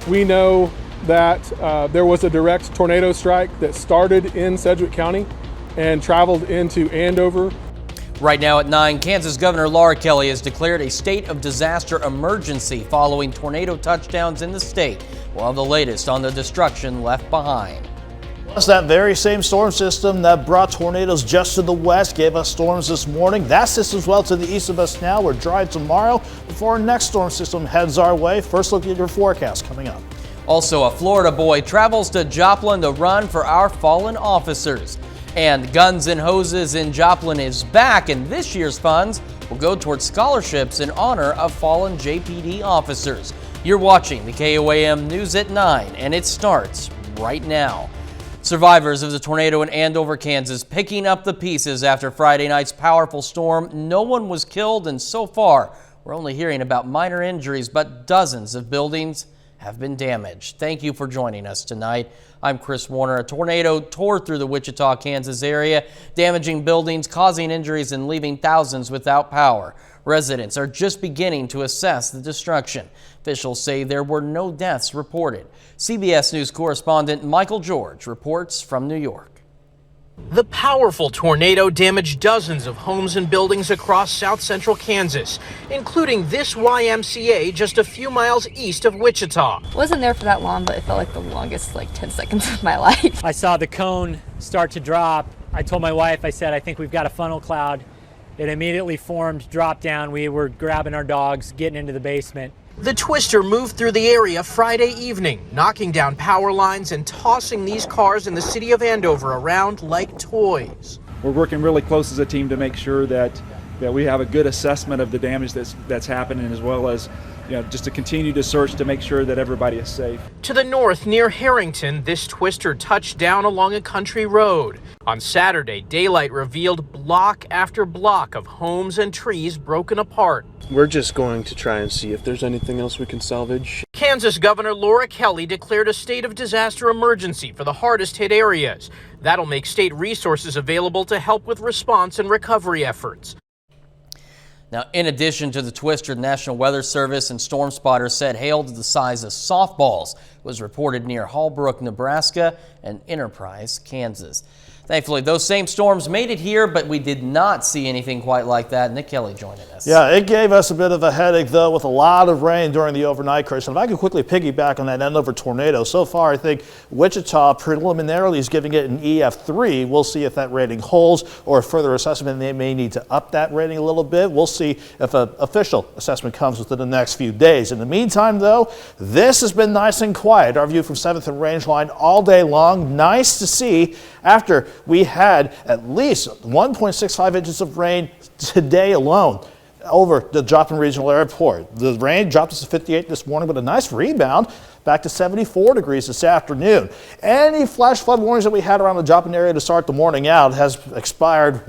We know that there was a direct tornado strike that started in Sedgwick County and traveled into Andover. Right now at 9, Kansas Governor Laura Kelly has declared a state of disaster emergency following tornado touchdowns in the state. We'll have the latest on the destruction left behind. Plus, that very same storm system that brought tornadoes just to the west gave us storms this morning. That system's well to the east of us now. We're dry tomorrow before our next storm system heads our way. First look at your forecast coming up. Also, a Florida boy travels to Joplin to run for our fallen officers. And Guns and Hoses in Joplin is back, and this year's funds will go towards scholarships in honor of fallen JPD officers. You're watching the KOAM News at 9, and it starts right now. Survivors of the tornado in Andover, Kansas, picking up the pieces after Friday night's powerful storm. No one was killed, and so far, we're only hearing about minor injuries, but dozens of buildings have been damaged. Thank you for joining us tonight. I'm Chris Warner. A tornado tore through the Wichita, Kansas area, damaging buildings, causing injuries, and leaving thousands without power. Residents are just beginning to assess the destruction. Officials say there were no deaths reported. CBS News correspondent Michael George reports from New York. The powerful tornado damaged dozens of homes and buildings across south central Kansas, including this YMCA just a few miles east of Wichita. Wasn't there for that long, but it felt like the longest 10 seconds of my life. I saw the cone start to drop. I told my wife, I said, I think we've got a funnel cloud. It immediately formed, dropped down. We were grabbing our dogs, getting into the basement. The twister moved through the area Friday evening, knocking down power lines and tossing these cars in the city of Andover around like toys. We're working really close as a team to make sure that we have a good assessment of the damage that's happening, as well as just to continue to search to make sure that everybody is safe. To the north near Harrington, this twister touched down along a country road. On Saturday, daylight revealed block after block of homes and trees broken apart. We're just going to try and see if there's anything else we can salvage. Kansas Governor Laura Kelly declared a state of disaster emergency for the hardest hit areas. That'll make state resources available to help with response and recovery efforts. Now, in addition to the twister, the National Weather Service and storm spotters said hail to the size of softballs was reported near Hallbrook, Nebraska and Enterprise, Kansas. Thankfully, those same storms made it here, but we did not see anything quite like that. Nick Kelly joining us. Yeah, it gave us a bit of a headache, though, with a lot of rain during the overnight, Chris. And if I could quickly piggyback on that Andover tornado, so far I think Wichita preliminarily is giving it an EF3. We'll see if that rating holds, or further assessment, they may need to up that rating a little bit. We'll see if an official assessment comes within the next few days. In the meantime, though, this has been nice and quiet. Our view from 7th and Rangeline all day long. Nice to see after we had at least 1.65 inches of rain today alone over the Joplin Regional Airport. The rain dropped us to 58 this morning, but a nice rebound back to 74 degrees this afternoon. Any flash flood warnings that we had around the Joplin area to start the morning out has expired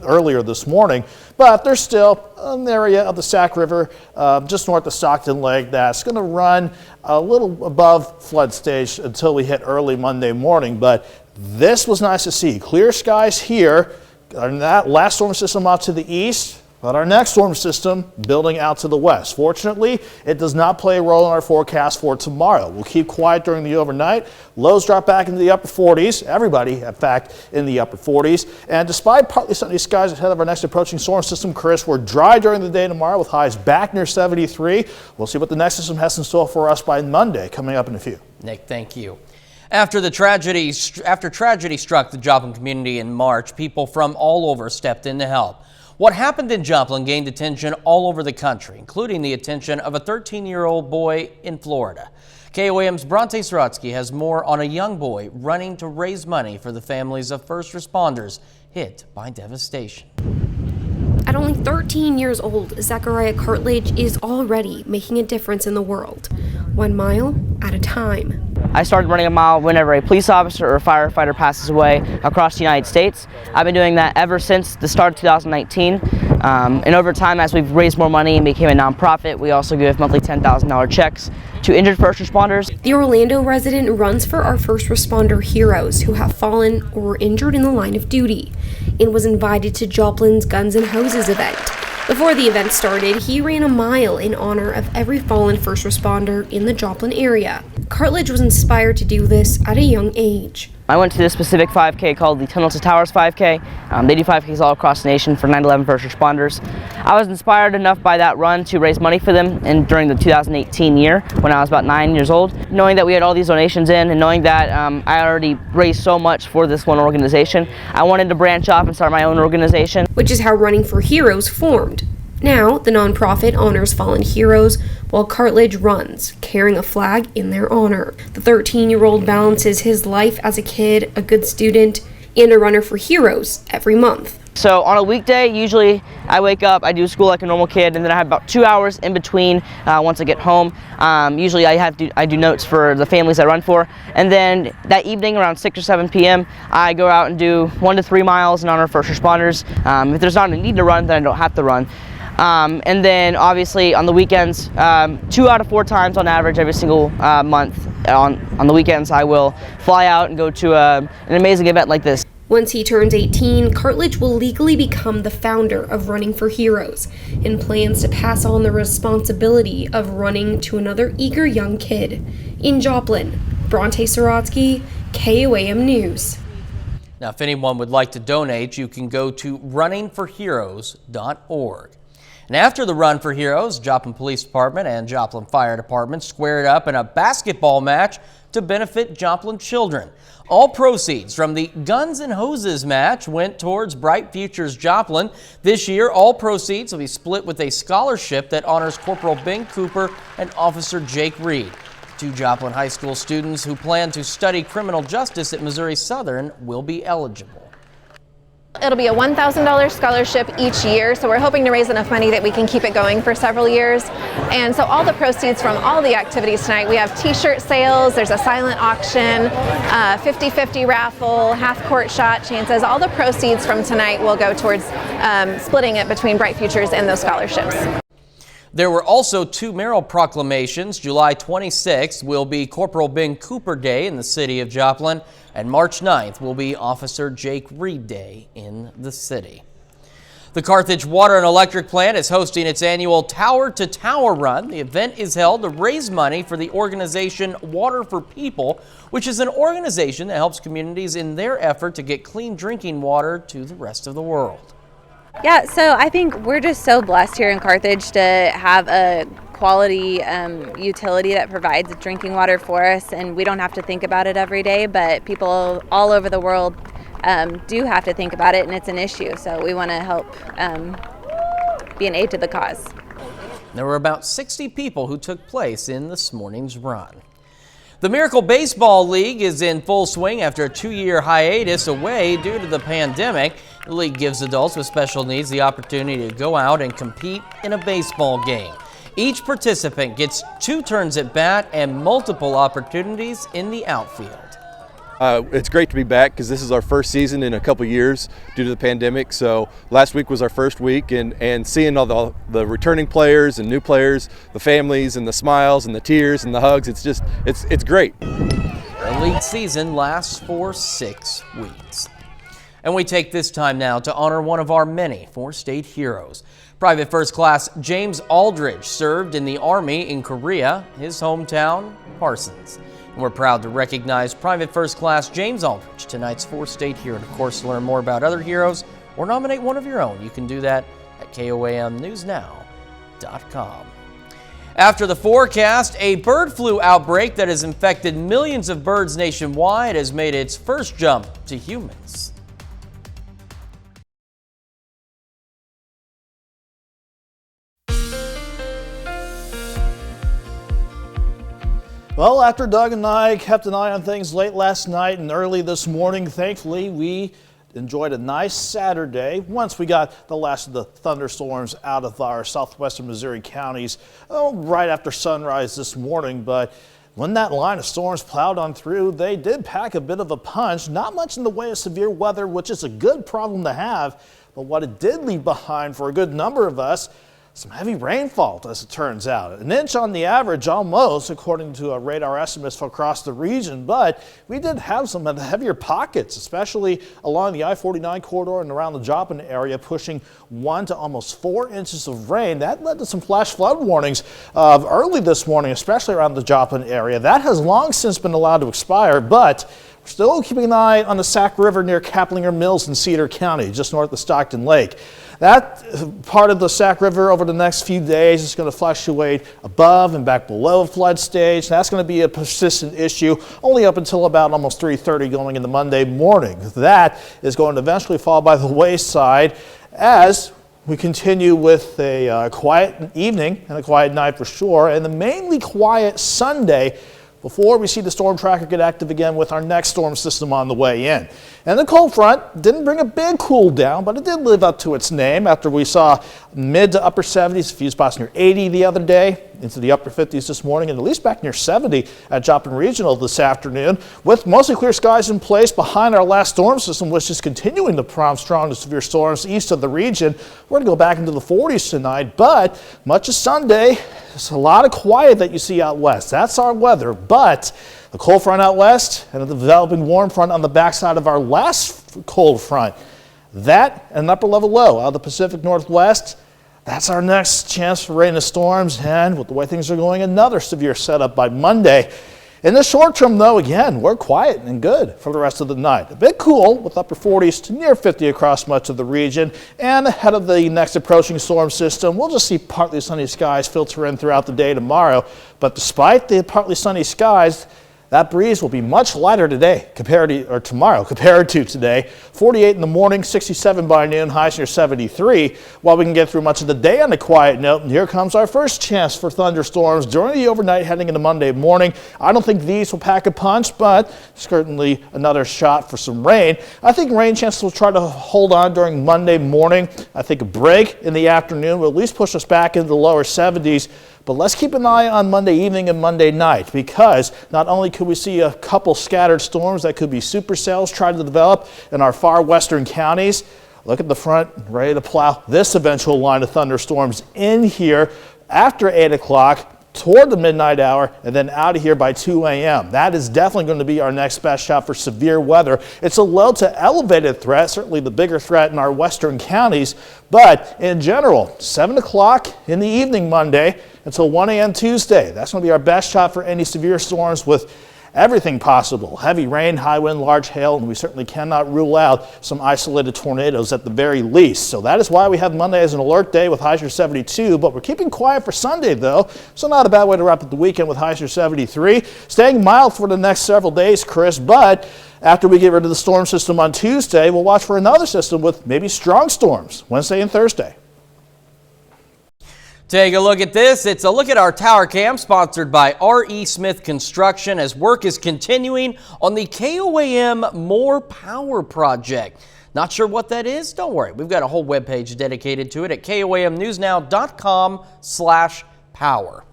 earlier this morning, but there's still an area of the Sac River just north of Stockton Lake that's going to run a little above flood stage until we hit early Monday morning. But this was nice to see. Clear skies here. That last storm system out to the east, but our next storm system building out to the west. Fortunately, it does not play a role in our forecast for tomorrow. We'll keep quiet during the overnight. Lows drop back into the upper 40s. Everybody, in fact, in the upper 40s. And despite partly sunny skies ahead of our next approaching storm system, Chris, we're dry during the day tomorrow with highs back near 73. We'll see what the next system has in store for us by Monday, coming up in a few. Nick, thank you. After tragedy struck the Joplin community in March, people from all over stepped in to help. What happened in Joplin gained attention all over the country, including the attention of a 13-year-old boy in Florida. KOAM's Bronte Sorotsky has more on a young boy running to raise money for the families of first responders hit by devastation. At only 13 years old, Zachariah Cartledge is already making a difference in the world, 1 mile at a time. I started running a mile whenever a police officer or a firefighter passes away across the United States. I've been doing that ever since the start of 2019. And over time, as we've raised more money and became a nonprofit, we also give monthly $10,000 checks to injured first responders. The Orlando resident runs for our first responder heroes who have fallen or were injured in the line of duty and was invited to Joplin's Guns and Hoses event. Before the event started, he ran a mile in honor of every fallen first responder in the Joplin area. Cartledge was inspired to do this at a young age. I went to this specific 5K called the Tunnels to Towers 5K. They do 5Ks all across the nation for 9/11 first responders. I was inspired enough by that run to raise money for them during the 2018 year when I was about 9 years old. Knowing that we had all these donations in and knowing that I already raised so much for this one organization, I wanted to branch off and start my own organization. Which is how Running for Heroes formed. Now, the nonprofit honors fallen heroes while Cartledge runs, carrying a flag in their honor. The 13-year-old balances his life as a kid, a good student, and a runner for heroes every month. So on a weekday, usually I wake up, I do school like a normal kid, and then I have about 2 hours in between once I get home. Usually I do notes for the families I run for, and then that evening around 6 or 7 p.m. I go out and do 1 to 3 miles in honor of first responders. If there's not a need to run, then I don't have to run. And then obviously on the weekends, 2 out of 4 times on average every single month on the weekends, I will fly out and go to an amazing event like this. Once he turns 18, Cartledge will legally become the founder of Running for Heroes and plans to pass on the responsibility of running to another eager young kid. In Joplin, Bronte Sorotsky, KOAM News. Now, if anyone would like to donate, you can go to runningforheroes.org. And after the Run for Heroes, Joplin Police Department and Joplin Fire Department squared up in a basketball match to benefit Joplin children. All proceeds from the Guns and Hoses match went towards Bright Futures Joplin. This year, all proceeds will be split with a scholarship that honors Corporal Ben Cooper and Officer Jake Reed. 2 Joplin High School students who plan to study criminal justice at Missouri Southern will be eligible. It'll be a $1,000 scholarship each year, so we're hoping to raise enough money that we can keep it going for several years. And so all the proceeds from all the activities tonight, we have t-shirt sales, there's a silent auction, 50-50 raffle, half-court shot chances. All the proceeds from tonight will go towards splitting it between Bright Futures and those scholarships. There were also 2 mayoral proclamations. July 26th will be Corporal Ben Cooper Day in the city of Joplin, and March 9th will be Officer Jake Reed Day in the city. The Carthage Water and Electric Plant is hosting its annual Tower to Tower Run. The event is held to raise money for the organization Water for People, which is an organization that helps communities in their effort to get clean drinking water to the rest of the world. Yeah, so I think we're just so blessed here in Carthage to have a quality utility that provides drinking water for us, and we don't have to think about it every day, but people all over the world do have to think about it, and it's an issue, so we want to help be an aid to the cause. There were about 60 people who took place in this morning's run. The Miracle Baseball League is in full swing after a 2-year hiatus away due to the pandemic. The league gives adults with special needs the opportunity to go out and compete in a baseball game. Each participant gets 2 turns at bat and multiple opportunities in the outfield. It's great to be back because this is our first season in a couple years due to the pandemic. So last week was our first week, and seeing all the returning players and new players, the families and the smiles and the tears and the hugs, it's great. The league season lasts for 6 weeks. And we take this time now to honor one of our many 4-state heroes. Private First Class James Aldridge served in the Army in Korea, his hometown, Parsons. And we're proud to recognize Private First Class James Aldridge, tonight's 4-state hero. And of course, to learn more about other heroes or nominate one of your own, you can do that at KOAMNewsNow.com. After the forecast, a bird flu outbreak that has infected millions of birds nationwide has made its first jump to humans. Well, after Doug and I kept an eye on things late last night and early this morning, thankfully we enjoyed a nice Saturday once we got the last of the thunderstorms out of our southwestern Missouri counties right after sunrise this morning. But when that line of storms plowed on through, they did pack a bit of a punch. Not much in the way of severe weather, which is a good problem to have. But what it did leave behind for a good number of us, some heavy rainfall, as it turns out. An inch on the average almost, according to radar estimates across the region. But we did have some of the heavier pockets, especially along the I-49 corridor and around the Joplin area, pushing 1 to almost 4 inches of rain. That led to some flash flood warnings early this morning, especially around the Joplin area. That has long since been allowed to expire, but we're still keeping an eye on the Sac River near Kaplinger Mills in Cedar County, just north of Stockton Lake. That part of the Sac River over the next few days is going to fluctuate above and back below a flood stage. That's going to be a persistent issue only up until about almost 3:30 going into Monday morning. That is going to eventually fall by the wayside as we continue with a quiet evening and a quiet night for sure, and a mainly quiet Sunday before we see the storm tracker get active again with our next storm system on the way in. And the cold front didn't bring a big cool down, but it did live up to its name after we saw mid to upper 70s, a few spots near 80 the other day, into the upper 50s this morning, and at least back near 70 at Joplin Regional this afternoon, with mostly clear skies in place behind our last storm system, which is continuing to prompt strong to severe storms east of the region. We're going to go back into the 40s tonight, but much of Sunday, there's a lot of quiet that you see out west. That's our weather, but the cold front out west and the developing warm front on the backside of our last cold front, that and an upper level low out of the Pacific Northwest, that's our next chance for rain and storms, and with the way things are going, another severe setup by Monday. In the short term, though, again, we're quiet and good for the rest of the night. A bit cool with upper 40s to near 50 across much of the region, and ahead of the next approaching storm system, we'll just see partly sunny skies filter in throughout the day tomorrow. But despite the partly sunny skies, that breeze will be much lighter today tomorrow compared to today. 48 in the morning, 67 by noon, highs near 73. While we can get through much of the day on a quiet note, and here comes our first chance for thunderstorms during the overnight heading into Monday morning. I don't think these will pack a punch, but certainly another shot for some rain. I think rain chances will try to hold on during Monday morning. I think a break in the afternoon will at least push us back into the lower 70s. But let's keep an eye on Monday evening and Monday night, because not only could we see a couple scattered storms that could be supercells try to develop in our far western counties. Look at the front, ready to plow this eventual line of thunderstorms in here after 8 o'clock toward the midnight hour and then out of here by 2 a.m. That is definitely going to be our next best shot for severe weather. It's a low to elevated threat, certainly the bigger threat in our western counties, but in general, 7 o'clock in the evening Monday until 1 a.m. Tuesday. That's going to be our best shot for any severe storms with everything possible. Heavy rain, high wind, large hail, and we certainly cannot rule out some isolated tornadoes at the very least. So that is why we have Monday as an alert day with highs near 72, but we're keeping quiet for Sunday though, so not a bad way to wrap up the weekend with highs near 73. Staying mild for the next several days, Chris, but after we get rid of the storm system on Tuesday, we'll watch for another system with maybe strong storms Wednesday and Thursday. Take a look at this. It's a look at our tower cam sponsored by R.E. Smith Construction as work is continuing on the KOAM More Power project. Not sure what that is? Don't worry. We've got a whole webpage dedicated to it at koamnewsnow.com/power.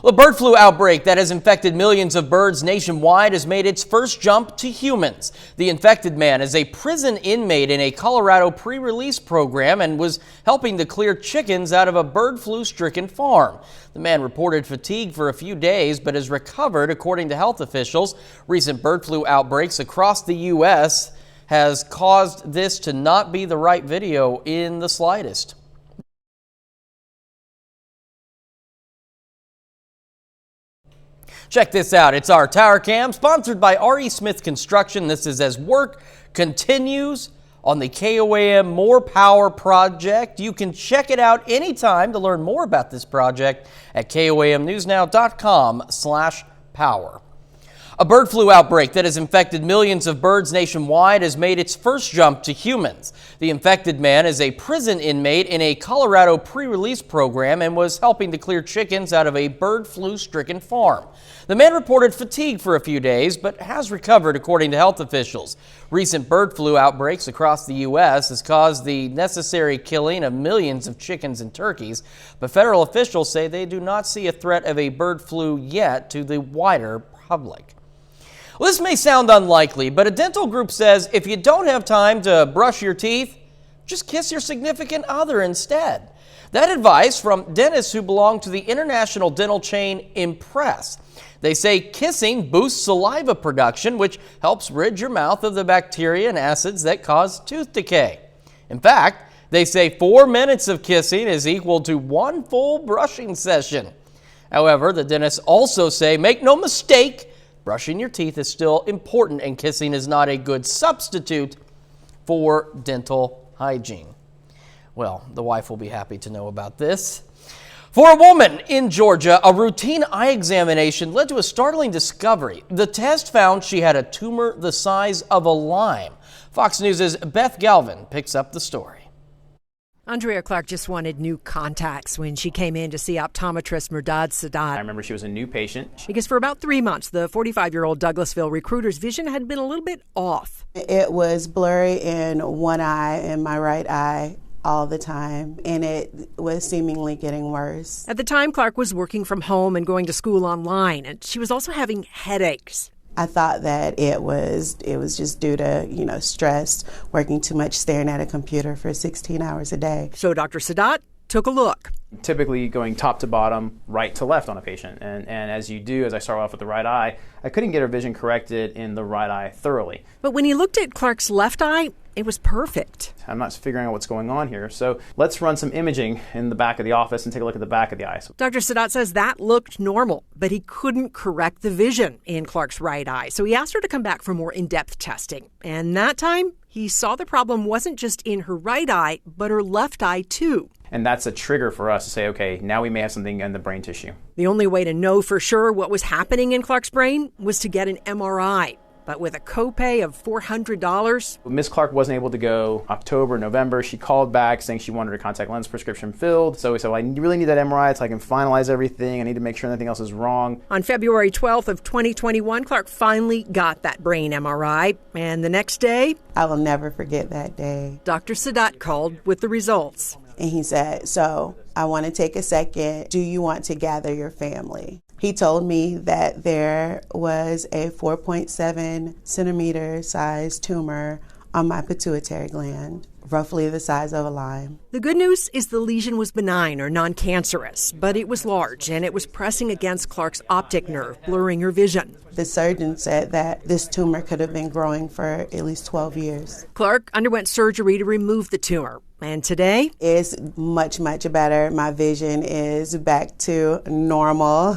The bird flu outbreak that has infected millions of birds nationwide has made its first jump to humans. The infected man is a prison inmate in a Colorado pre-release program and was helping to clear chickens out of a bird flu-stricken farm. The man reported fatigue for a few days but has recovered, according to health officials. Recent bird flu outbreaks across the U.S. has caused this to not be the right video in the slightest. Check this out. It's our Tower Cam, sponsored by R.E. Smith Construction. This is as work continues on the KOAM More Power project. You can check it out anytime to learn more about this project at koamnewsnow.com/power. A bird flu outbreak that has infected millions of birds nationwide has made its first jump to humans. The infected man is a prison inmate in a Colorado pre-release program and was helping to clear chickens out of a bird flu-stricken farm. The man reported fatigue for a few days, but has recovered, according to health officials. Recent bird flu outbreaks across the U.S. has caused the necessary killing of millions of chickens and turkeys, but federal officials say they do not see a threat of a bird flu yet to the wider public. Well, this may sound unlikely, but a dental group says if you don't have time to brush your teeth, just kiss your significant other instead. That advice from dentists who belong to the international dental chain Impress. They say kissing boosts saliva production, which helps rid your mouth of the bacteria and acids that cause tooth decay. In fact, they say 4 minutes of kissing is equal to 1 full brushing session. However, the dentists also say, make no mistake, brushing your teeth is still important and kissing is not a good substitute for dental hygiene. Well, the wife will be happy to know about this. For a woman in Georgia, a routine eye examination led to a startling discovery. The test found she had a tumor the size of a lime. Fox News' Beth Galvin picks up the story. Andrea Clark just wanted new contacts when she came in to see optometrist Murdad Sadat. I remember she was a new patient. Because for about 3 months, the 45-year-old Douglasville recruiter's vision had been a little bit off. It was blurry in one eye, in my right eye, all the time, and it was seemingly getting worse. At the time, Clark was working from home and going to school online, and she was also having headaches. I thought that it was just due to, stress, working too much, staring at a computer for 16 hours a day. So Dr. Sadat took a look. Typically going top to bottom, right to left on a patient. And as you do, as I start off with the right eye, I couldn't get her vision corrected in the right eye thoroughly. But when he looked at Clark's left eye, it was perfect. I'm not figuring out what's going on here. So let's run some imaging in the back of the office and take a look at the back of the eye. Dr. Sadat says that looked normal, but he couldn't correct the vision in Clark's right eye. So he asked her to come back for more in-depth testing. And that time, he saw the problem wasn't just in her right eye, but her left eye too. And that's a trigger for us to say, okay, now we may have something in the brain tissue. The only way to know for sure what was happening in Clark's brain was to get an MRI. But with a copay of $400. Miss Clark wasn't able to go October, November. She called back saying she wanted her contact lens prescription filled. So we said, well, I really need that MRI so I can finalize everything. I need to make sure nothing else is wrong. On February 12th of 2021, Clark finally got that brain MRI. And the next day, I will never forget that day. Dr. Sadat called with the results. And he said, so I want to take a second. Do you want to gather your family? He told me that there was a 4.7 centimeter size tumor on my pituitary gland, roughly the size of a lime. The good news is the lesion was benign or non-cancerous, but it was large and it was pressing against Clark's optic nerve, blurring her vision. The surgeon said that this tumor could have been growing for at least 12 years. Clark underwent surgery to remove the tumor. And today? It's much, much better. My vision is back to normal.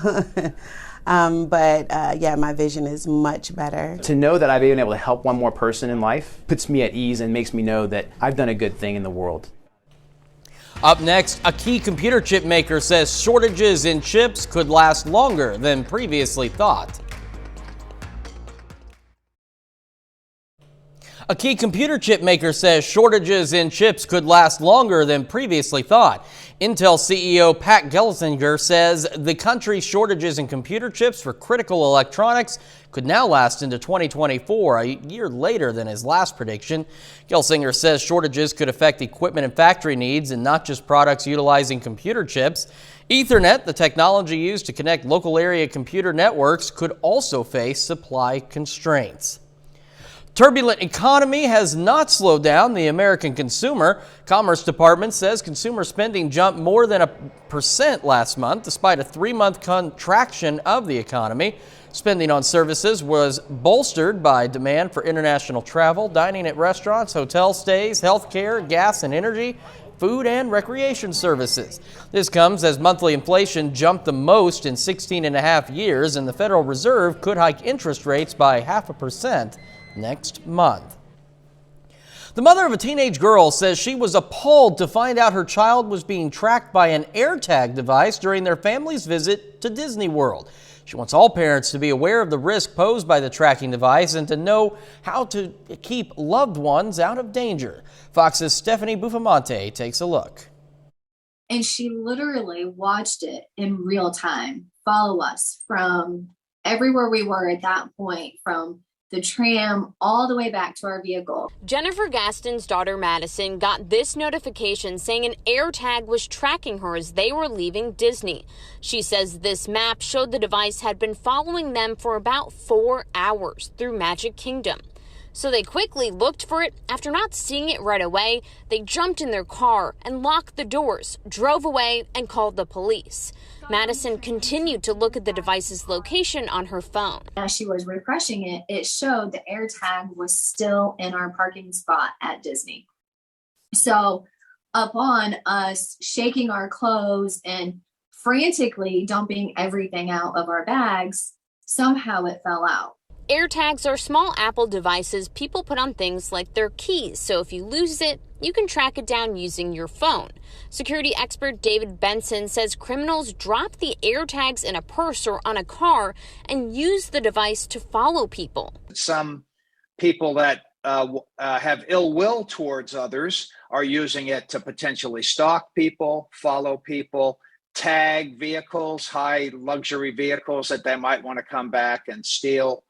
But my vision is much better. To know that I've been able to help one more person in life puts me at ease and makes me know that I've done a good thing in the world. Up next, a key computer chip maker says shortages in chips could last longer than previously thought. A key computer chip maker says shortages in chips could last longer than previously thought. Intel CEO Pat Gelsinger says the country's shortages in computer chips for critical electronics could now last into 2024, a year later than his last prediction. Gelsinger says shortages could affect equipment and factory needs and not just products utilizing computer chips. Ethernet, the technology used to connect local area computer networks, could also face supply constraints. Turbulent economy has not slowed down the American consumer. Commerce Department says consumer spending jumped more than 1% last month, despite a 3-month contraction of the economy. Spending on services was bolstered by demand for international travel, dining at restaurants, hotel stays, healthcare, gas and energy, food and recreation services. This comes as monthly inflation jumped the most in 16.5 years, and the Federal Reserve could hike interest rates by 0.5% next month. The mother of a teenage girl says she was appalled to find out her child was being tracked by an AirTag device during their family's visit to Disney World. She wants all parents to be aware of the risk posed by the tracking device and to know how to keep loved ones out of danger. Fox's Stephanie Bufamonte takes a look. And she literally watched it in real time, follow us from everywhere we were at that point, from the tram all the way back to our vehicle. Jennifer Gaston's daughter Madison got this notification saying an AirTag was tracking her as they were leaving Disney. She says this map showed the device had been following them for about 4 hours through Magic Kingdom. So they quickly looked for it. After not seeing it right away, they jumped in their car and locked the doors, drove away, and called the police. Madison continued to look at the device's location on her phone. As she was refreshing it, it showed the AirTag was still in our parking spot at Disney. So upon us shaking our clothes and frantically dumping everything out of our bags, somehow it fell out. AirTags are small Apple devices people put on things like their keys, so if you lose it, you can track it down using your phone. Security expert David Benson says criminals drop the AirTags in a purse or on a car and use the device to follow people. Some people that have ill will towards others are using it to potentially stalk people, follow people, tag vehicles, high luxury vehicles that they might want to come back and steal.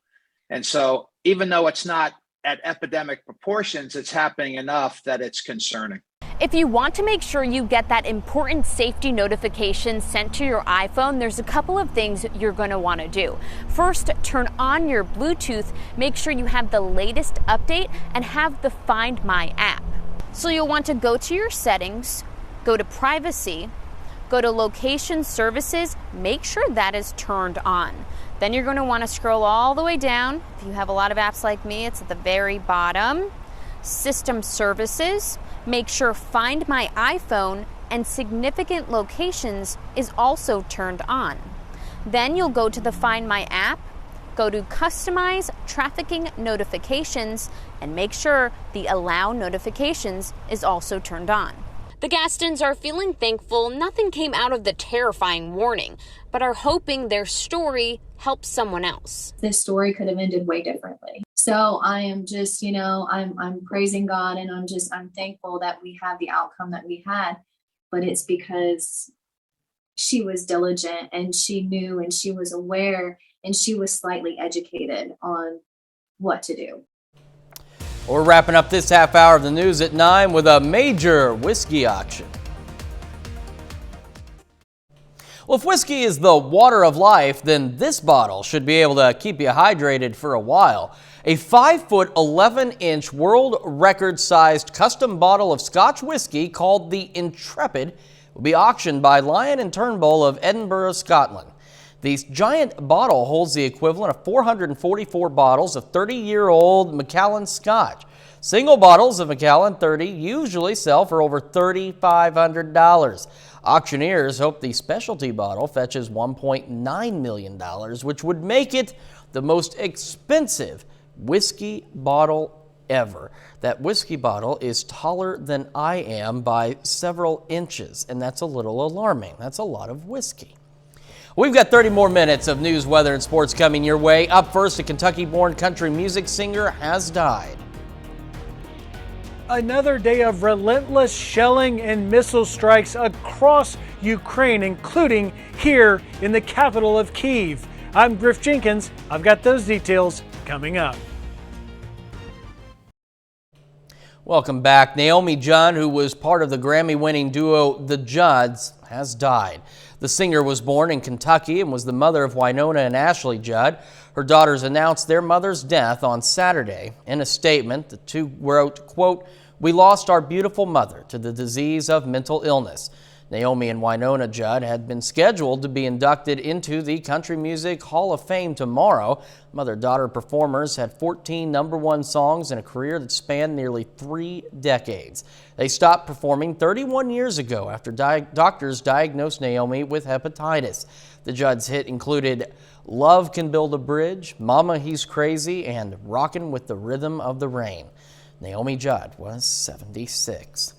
And so even though it's not at epidemic proportions, it's happening enough that it's concerning. If you want to make sure you get that important safety notification sent to your iPhone, there's a couple of things you're going to want to do. First, turn on your Bluetooth, make sure you have the latest update, and have the Find My app. So you'll want to go to your settings, go to privacy, go to location services, make sure that is turned on. Then you're going to want to scroll all the way down. If you have a lot of apps like me, it's at the very bottom. System services. Make sure Find My iPhone and significant locations is also turned on. Then you'll go to the Find My app, go to Customize Trafficking Notifications, and make sure the Allow Notifications is also turned on. The Gastons are feeling thankful nothing came out of the terrifying warning, but are hoping their story helps someone else. This story could have ended way differently. So I am just, I'm praising God, and I'm thankful that we had the outcome that we had, but it's because she was diligent and she knew and she was aware and she was slightly educated on what to do. We're wrapping up this half hour of the news at 9 with a major whiskey auction. Well, if whiskey is the water of life, then this bottle should be able to keep you hydrated for a while. A 5-foot, 11-inch world record-sized custom bottle of Scotch whiskey called the Intrepid will be auctioned by Lion & Turnbull of Edinburgh, Scotland. The giant bottle holds the equivalent of 444 bottles of 30-year-old Macallan Scotch. Single bottles of Macallan 30 usually sell for over $3,500. Auctioneers hope the specialty bottle fetches $1.9 million, which would make it the most expensive whiskey bottle ever. That whiskey bottle is taller than I am by several inches, and that's a little alarming. That's a lot of whiskey. We've got 30 more minutes of news, weather, and sports coming your way. Up first, a Kentucky-born country music singer has died. Another day of relentless shelling and missile strikes across Ukraine, including here in the capital of Kyiv. I'm Griff Jenkins. I've got those details coming up. Welcome back. Naomi Judd, who was part of the Grammy-winning duo The Judds, has died. The singer was born in Kentucky and was the mother of Winona and Ashley Judd. Her daughters announced their mother's death on Saturday. In a statement, the two wrote, quote, "We lost our beautiful mother to the disease of mental illness." Naomi and Winona Judd had been scheduled to be inducted into the Country Music Hall of Fame tomorrow. Mother-daughter performers had 14 #1 songs and a career that spanned nearly 3 decades. They stopped performing 31 years ago after doctors diagnosed Naomi with hepatitis. The Judds' hit included Love Can Build a Bridge, Mama He's Crazy, and Rockin' with the Rhythm of the Rain. Naomi Judd was 76.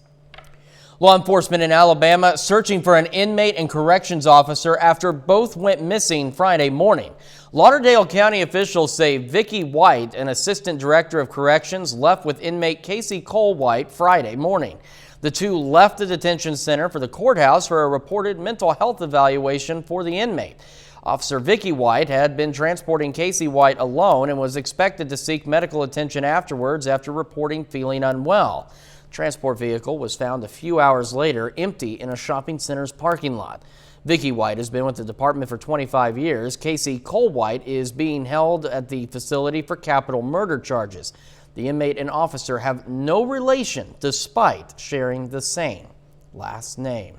Law enforcement in Alabama searching for an inmate and corrections officer after both went missing Friday morning. Lauderdale County officials say Vicki White, an assistant director of corrections, left with inmate Casey Cole White Friday morning. The two left the detention center for the courthouse for a reported mental health evaluation for the inmate. Officer Vicki White had been transporting Casey White alone and was expected to seek medical attention afterwards after reporting feeling unwell. Transport vehicle was found a few hours later empty in a shopping center's parking lot. Vicki White has been with the department for 25 years. Casey Cole White is being held at the facility for capital murder charges. The inmate and officer have no relation despite sharing the same last name.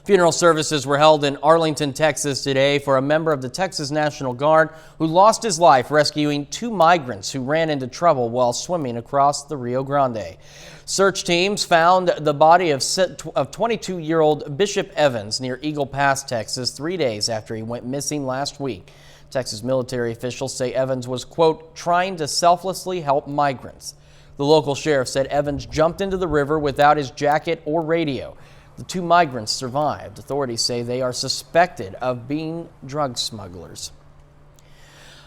Funeral services were held in Arlington, Texas today for a member of the Texas National Guard who lost his life rescuing 2 migrants who ran into trouble while swimming across the Rio Grande. Search teams found the body of 22-year-old Bishop Evans near Eagle Pass, Texas, 3 days after he went missing last week. Texas military officials say Evans was, quote, trying to selflessly help migrants. The local sheriff said Evans jumped into the river without his jacket or radio. The 2 migrants survived. Authorities say they are suspected of being drug smugglers.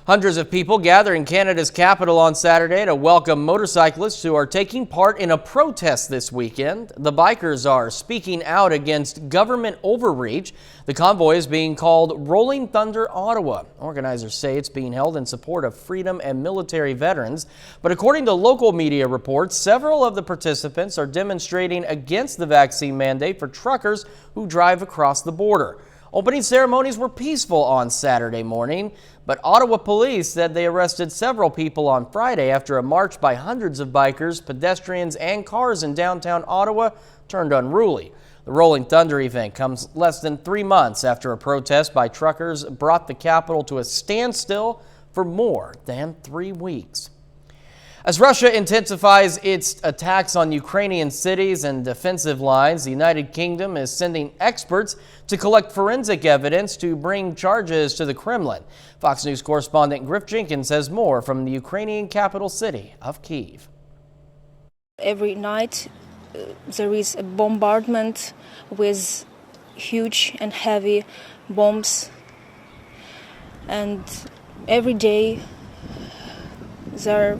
Hundreds of people gather in Canada's capital on Saturday to welcome motorcyclists who are taking part in a protest this weekend. The bikers are speaking out against government overreach. The convoy is being called Rolling Thunder Ottawa. Organizers say it's being held in support of freedom and military veterans. But according to local media reports, several of the participants are demonstrating against the vaccine mandate for truckers who drive across the border. Opening ceremonies were peaceful on Saturday morning, but Ottawa police said they arrested several people on Friday after a march by hundreds of bikers, pedestrians, and cars in downtown Ottawa turned unruly. The Rolling Thunder event comes less than 3 months after a protest by truckers brought the capital to a standstill for more than 3 weeks. As Russia intensifies its attacks on Ukrainian cities and defensive lines, the United Kingdom is sending experts to collect forensic evidence to bring charges to the Kremlin. Fox News correspondent Griff Jenkins has more from the Ukrainian capital city of Kyiv. Every night there is a bombardment with huge and heavy bombs, and every day there are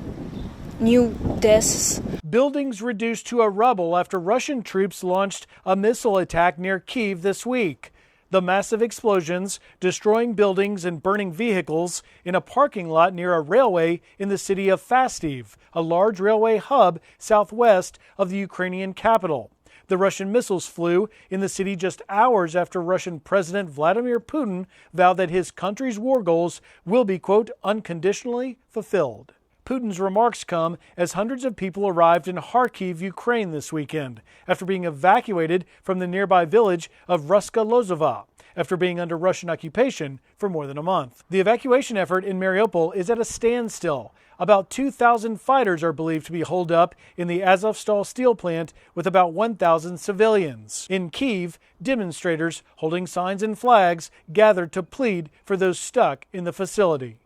new deaths. Buildings reduced to a rubble after Russian troops launched a missile attack near Kyiv this week. The massive explosions destroying buildings and burning vehicles in a parking lot near a railway in the city of Fastiv, a large railway hub southwest of the Ukrainian capital. The Russian missiles flew in the city just hours after Russian President Vladimir Putin vowed that his country's war goals will be, quote, unconditionally fulfilled. Putin's remarks come as hundreds of people arrived in Kharkiv, Ukraine this weekend after being evacuated from the nearby village of Ruska-Lozova after being under Russian occupation for more than a month. The evacuation effort in Mariupol is at a standstill. About 2,000 fighters are believed to be holed up in the Azovstal steel plant with about 1,000 civilians. In Kyiv, demonstrators holding signs and flags gathered to plead for those stuck in the facility.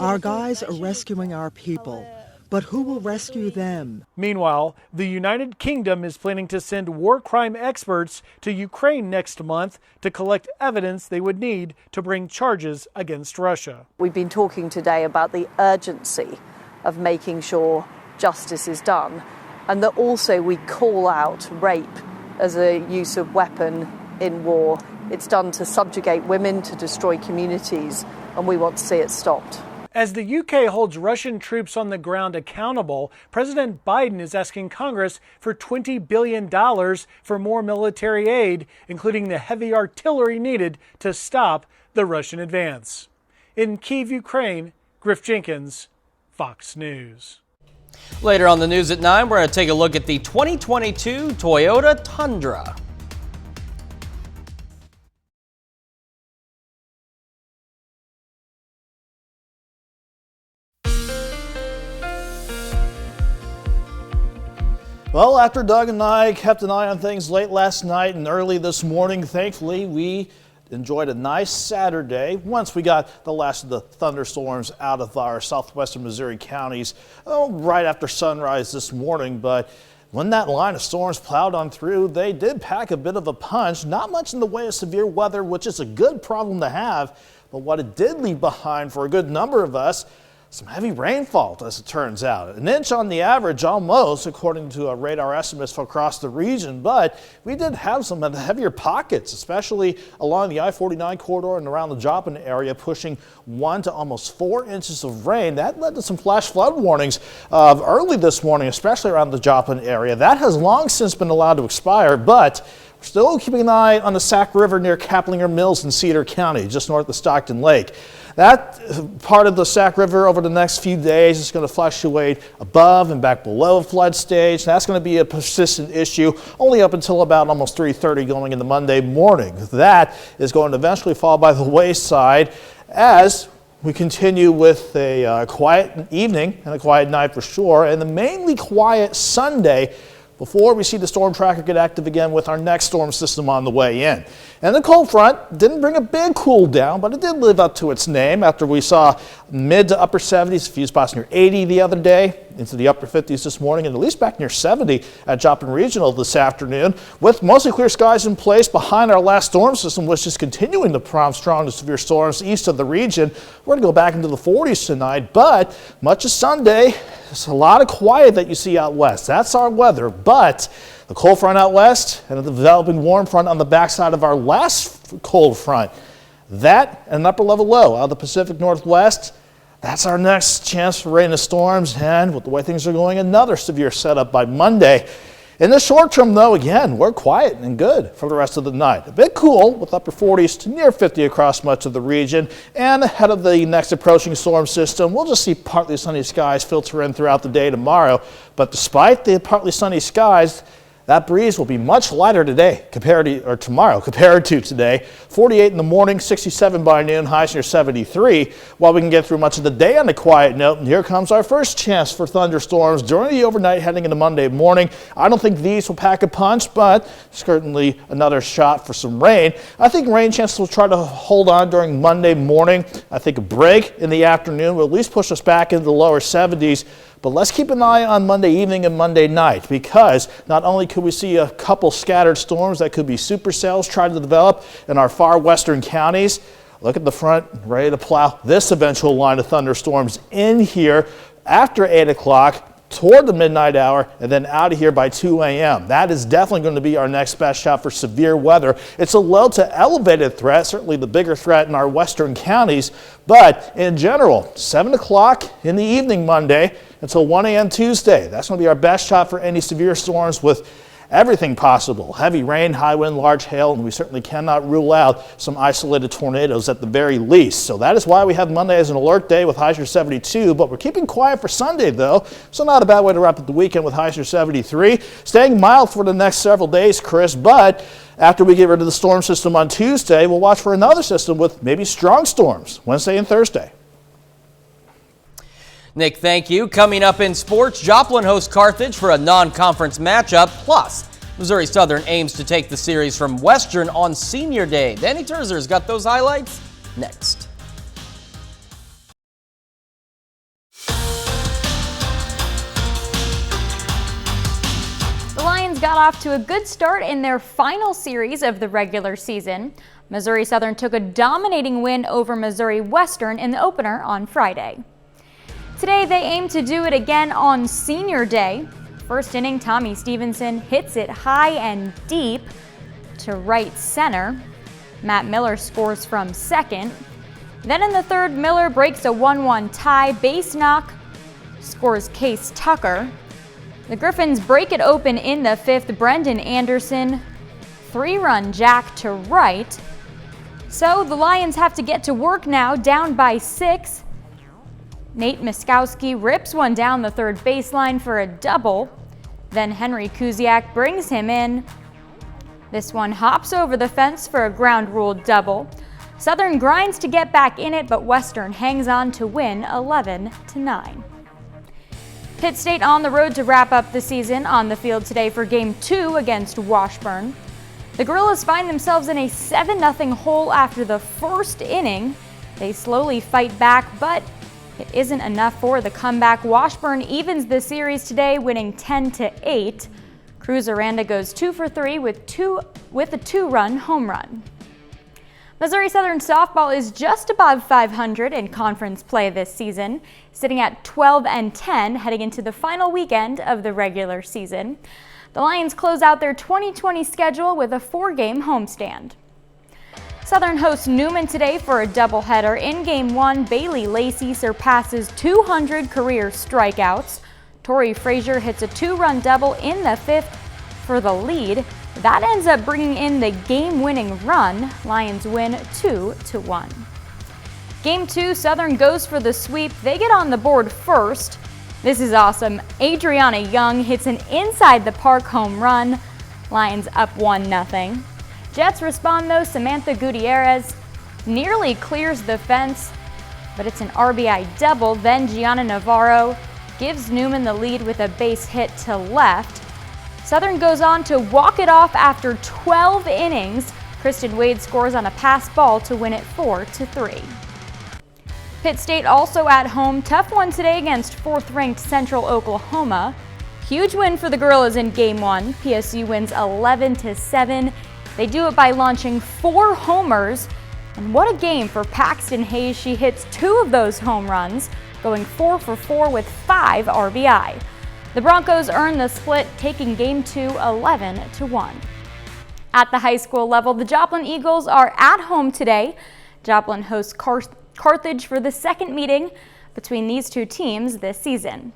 Our guys are rescuing our people, but who will rescue them? Meanwhile, the United Kingdom is planning to send war crime experts to Ukraine next month to collect evidence they would need to bring charges against Russia. We've been talking today about the urgency of making sure justice is done, and that also we call out rape as a use of weapon in war. It's done to subjugate women, to destroy communities, and we want to see it stopped. As the UK holds Russian troops on the ground accountable, President Biden is asking Congress for $20 billion for more military aid, including the heavy artillery needed to stop the Russian advance. In Kyiv, Ukraine, Griff Jenkins, Fox News. Later on the news at 9, we're going to take a look at the 2022 Toyota Tundra. Well, after Doug and I kept an eye on things late last night and early this morning, thankfully we enjoyed a nice Saturday once we got the last of the thunderstorms out of our southwestern Missouri counties right after sunrise this morning. But when that line of storms plowed on through, they did pack a bit of a punch. Not much in the way of severe weather, which is a good problem to have. But what it did leave behind for a good number of us, some heavy rainfall, as it turns out. An inch on the average almost, according to radar estimates for across the region. But we did have some heavier pockets, especially along the I-49 corridor and around the Joplin area, pushing 1 to almost 4 inches of rain. That led to some flash flood warnings early this morning, especially around the Joplin area. That has long since been allowed to expire, but Still keeping an eye on the Sac River near Kaplinger Mills in Cedar County, just north of Stockton Lake. That part of the Sac River over the next few days is going to fluctuate above and back below flood stage. That's going to be a persistent issue only up until about almost 3:30 going into Monday morning. That is going to eventually fall by the wayside as we continue with a quiet evening and a quiet night for sure, and a mainly quiet Sunday before we see the storm tracker get active again with our next storm system on the way in. And the cold front didn't bring a big cool down, but it did live up to its name after we saw mid to upper 70s, a few spots near 80 the other day, into the upper 50s this morning, and at least back near 70 at Joplin Regional this afternoon. With mostly clear skies in place behind our last storm system, which is continuing to prompt strong to severe storms east of the region. We're going to go back into the 40s tonight, but much of Sunday, there's a lot of quiet that you see out west. That's our weather, but the cold front out west and the developing warm front on the backside of our last cold front, that and an upper level low out of the Pacific Northwest, that's our next chance for rain and storms, and with the way things are going, another severe setup by Monday. In the short term, though, again, we're quiet and good for the rest of the night. A bit cool with upper 40s to near 50 across much of the region. And ahead of the next approaching storm system, we'll just see partly sunny skies filter in throughout the day tomorrow. But despite the partly sunny skies, that breeze will be much lighter today tomorrow compared to today. 48 in the morning, 67 by noon, highs near 73. While we can get through much of the day on a quiet note, and here comes our first chance for thunderstorms during the overnight heading into Monday morning. I don't think these will pack a punch, but certainly another shot for some rain. I think rain chances will try to hold on during Monday morning. I think a break in the afternoon will at least push us back into the lower 70s. But let's keep an eye on Monday evening and Monday night, because not only could we see a couple scattered storms that could be supercells trying to develop in our far western counties. Look at the front, ready to plow this eventual line of thunderstorms in here after 8 o'clock toward the midnight hour and then out of here by 2 a.m. That is definitely going to be our next best shot for severe weather. It's a low to elevated threat, certainly the bigger threat in our western counties, but in general, 7 o'clock in the evening Monday until 1 a.m. Tuesday. That's going to be our best shot for any severe storms with everything possible. Heavy rain, high wind, large hail, and we certainly cannot rule out some isolated tornadoes at the very least. So that is why we have Monday as an alert day with highs near 72, but we're keeping quiet for Sunday though, so not a bad way to wrap up the weekend with highs near 73. Staying mild for the next several days, Chris, but after we get rid of the storm system on Tuesday, we'll watch for another system with maybe strong storms Wednesday and Thursday. Nick, thank you. Coming up in sports, Joplin hosts Carthage for a non-conference matchup. Plus, Missouri Southern aims to take the series from Western on Senior Day. Danny Terzer's got those highlights next. The Lions got off to a good start in their final series of the regular season. Missouri Southern took a dominating win over Missouri Western in the opener on Friday. Today, they aim to do it again on Senior Day. First inning, Tommy Stevenson hits it high and deep to right center. Matt Miller scores from second. Then in the third, Miller breaks a 1-1 tie. Base knock scores Case Tucker. The Griffins break it open in the fifth. Brendan Anderson, 3-run jack to right. So the Lions have to get to work now, down by 6. Nate Miskowski rips one down the third baseline for a double. Then Henry Kuziak brings him in. This one hops over the fence for a ground rule double. Southern grinds to get back in it, but Western hangs on to win 11-9. Pitt State on the road to wrap up the season on the field today for Game 2 against Washburn. The Gorillas find themselves in a 7-0 hole after the first inning. They slowly fight back, but it isn't enough for the comeback. Washburn evens the series today, winning 10-8. Cruz Aranda goes 2 for 3 with a 2-run home run. Missouri Southern softball is just above 500 in conference play this season, sitting at 12-10 heading into the final weekend of the regular season. The Lions close out their 2020 schedule with a 4-game homestand. Southern hosts Newman today for a doubleheader. In Game 1, Bailey Lacey surpasses 200 career strikeouts. Tori Frazier hits a 2-run double in the fifth for the lead. That ends up bringing in the game-winning run. Lions win 2-1. Game 2, Southern goes for the sweep. They get on the board first. This is awesome. Adriana Young hits an inside-the-park home run. Lions up 1-0. Jets respond though. Samantha Gutierrez nearly clears the fence, but it's an RBI double. Then Gianna Navarro gives Newman the lead with a base hit to left. Southern goes on to walk it off after 12 innings. Kristen Wade scores on a pass ball to win it 4-3. Pitt State also at home. Tough one today against 4th-ranked Central Oklahoma. Huge win for the Gorillas in Game 1. PSU wins 11-7. They do it by launching 4 homers. And what a game for Paxton Hayes. She hits 2 of those home runs, going 4 for 4 with 5 RBI. The Broncos earn the split, taking Game 2 11-1. At the high school level, the Joplin Eagles are at home today. Joplin hosts Carthage for the second meeting between these two teams this season.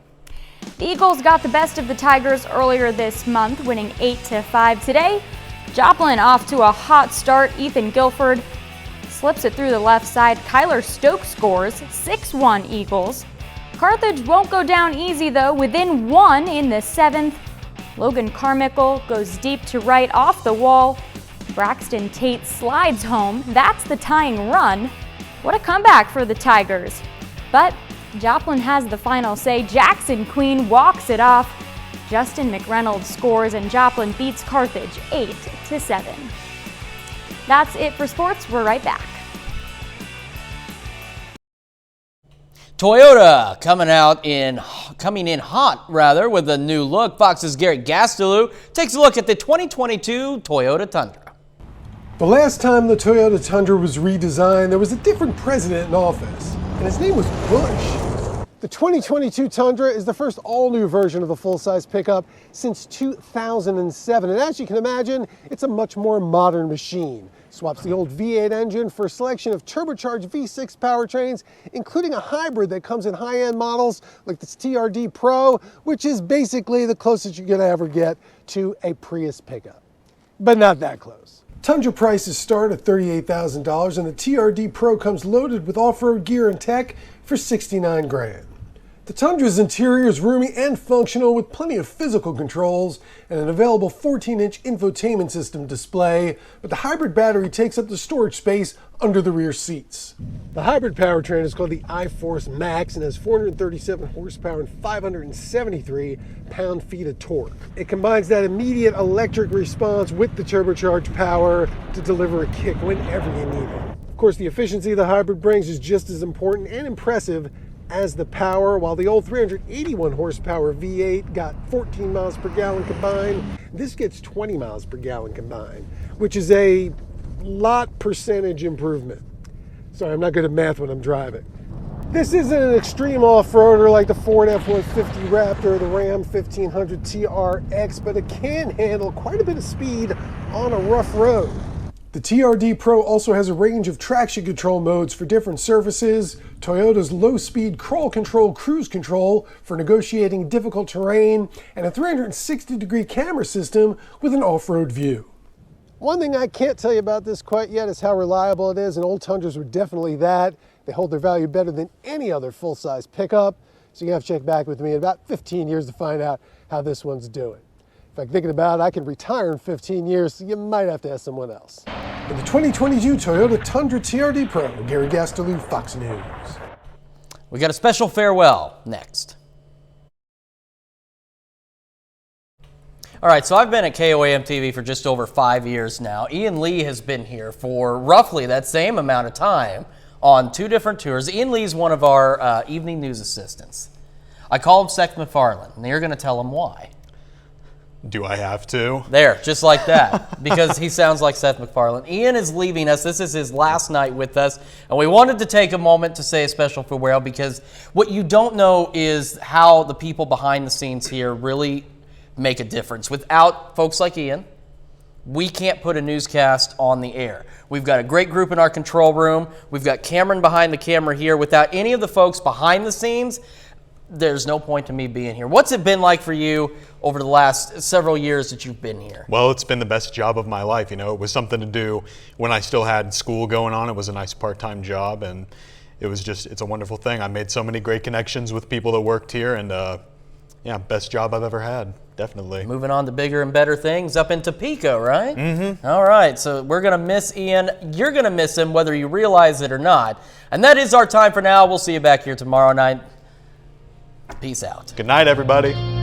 The Eagles got the best of the Tigers earlier this month, winning 8-5 today. Joplin off to a hot start. Ethan Guilford slips it through the left side. Kyler Stokes scores, 6-1 Eagles. Carthage won't go down easy though. Within 1 in the 7th, Logan Carmichael goes deep to right off the wall. Braxton Tate slides home. That's the tying run. What a comeback for the Tigers. But Joplin has the final say. Jackson Queen walks it off. Justin McReynolds scores and Joplin beats Carthage 8-7. That's it for sports. We're right back. Toyota coming in hot with a new look. Fox's Garrett Gastelou takes a look at the 2022 Toyota Tundra. The last time the Toyota Tundra was redesigned, there was a different president in office, and his name was Bush. The 2022 Tundra is the first all-new version of the full-size pickup since 2007, and as you can imagine, it's a much more modern machine. Swaps the old V8 engine for a selection of turbocharged V6 powertrains, including a hybrid that comes in high-end models like this TRD Pro, which is basically the closest you're gonna ever get to a Prius pickup, but not that close. Tundra prices start at $38,000 and the TRD Pro comes loaded with off-road gear and tech for $69 grand. The Tundra's interior is roomy and functional with plenty of physical controls and an available 14-inch infotainment system display, but the hybrid battery takes up the storage space under the rear seats. The hybrid powertrain is called the iForce Max and has 437 horsepower and 573 pound-feet of torque. It combines that immediate electric response with the turbocharged power to deliver a kick whenever you need it. Of course, the efficiency the hybrid brings is just as important and impressive as the power. While the old 381 horsepower V8 got 14 miles per gallon combined, this gets 20 miles per gallon combined, which is a lot percentage improvement. Sorry, I'm not good at math when I'm driving. This isn't an extreme off-roader like the Ford F-150 Raptor or the Ram 1500 TRX, but it can handle quite a bit of speed on a rough road. The TRD Pro also has a range of traction control modes for different surfaces, Toyota's low-speed crawl control cruise control for negotiating difficult terrain, and a 360-degree camera system with an off-road view. One thing I can't tell you about this quite yet is how reliable it is, and old Tundras were definitely that. They hold their value better than any other full-size pickup, so you have to check back with me in about 15 years to find out how this one's doing. In fact, thinking about it, I can retire in 15 years, so you might have to ask someone else. In the 2022 Toyota Tundra TRD Pro, Gary Gastelou, Fox News. We got a special farewell next. All right, so I've been at KOAM TV for just over 5 years now. Ian Lee has been here for roughly that same amount of time on 2 different tours. Ian Lee's one of our evening news assistants. I call him Seth MacFarlane, and you're going to tell him why. Do I have to? There, just like that, because he sounds like Seth MacFarlane. Ian is leaving us. This is his last night with us, and we wanted to take a moment to say a special farewell because what you don't know is how the people behind the scenes here really make a difference. Without folks like Ian, we can't put a newscast on the air. We've got a great group in our control room. We've got Cameron behind the camera here. Without any of the folks behind the scenes, there's no point to me being here. What's it been like for you over the last several years that you've been here? Well, it's been the best job of my life. You know, it was something to do when I still had school going on. It was a nice part-time job, and it's a wonderful thing. I made so many great connections with people that worked here, and yeah, best job I've ever had, definitely. Moving on to bigger and better things up in Topeka, right? Mm-hmm. All right, so we're going to miss Ian. You're going to miss him whether you realize it or not. And that is our time for now. We'll see you back here tomorrow night. Peace out. Good night, everybody.